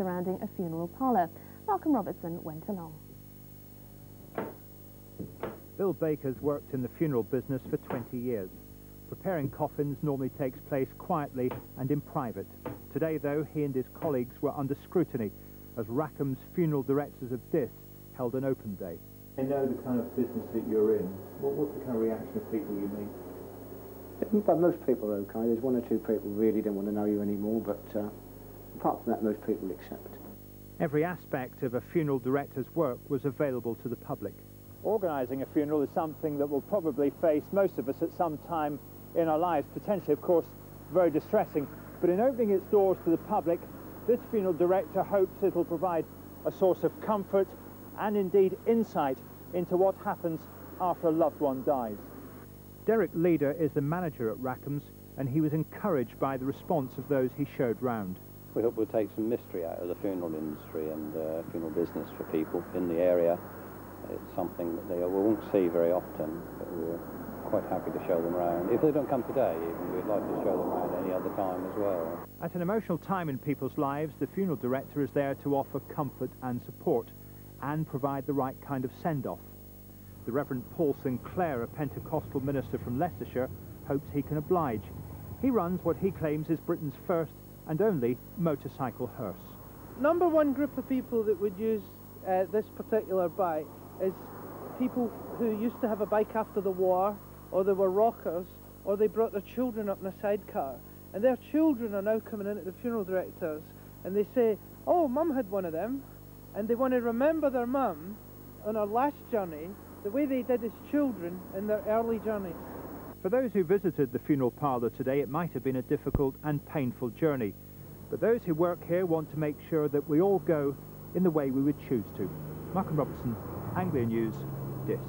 surrounding a funeral parlour. Malcolm Robertson went along. Bill Baker's worked in the funeral business for 20 years. Preparing coffins normally takes place quietly and in private. Today, though, he and his colleagues were under scrutiny as Rackham's funeral directors of DIS held an open day. They know the kind of business that you're in. What's the kind of reaction of people you meet? But most people are okay. There's one or two people who really don't want to know you anymore, but apart from that, most people accept. Every aspect of a funeral director's work was available to the public. Organising a funeral is something that will probably face most of us at some time in our lives, potentially, of course, very distressing. But in opening its doors to the public, this funeral director hopes it'll provide a source of comfort and indeed insight into what happens after a loved one dies. Derek Leader is the manager at Rackham's, and he was encouraged by the response of those he showed round. We hope we'll take some mystery out of the funeral industry and funeral business for people in the area. It's something that they won't see very often, but we're quite happy to show them around. If they don't come today, even, we'd like to show them around any other time as well. At an emotional time in people's lives, the funeral director is there to offer comfort and support and provide the right kind of send-off. The Reverend Paul Sinclair, a Pentecostal minister from Leicestershire, hopes he can oblige. He runs what he claims is Britain's first and only motorcycle hearse. Number one group of people that would use this particular bike is people who used to have a bike after the war, or they were rockers, or they brought their children up in a sidecar. And their children are now coming in at the funeral directors and they say, oh, Mum had one of them. And they want to remember their mum on her last journey the way they did as children in their early journeys. For those who visited the funeral parlour today, it might have been a difficult and painful journey. But those who work here want to make sure that we all go in the way we would choose to. Malcolm Robertson, Anglia News, DIS.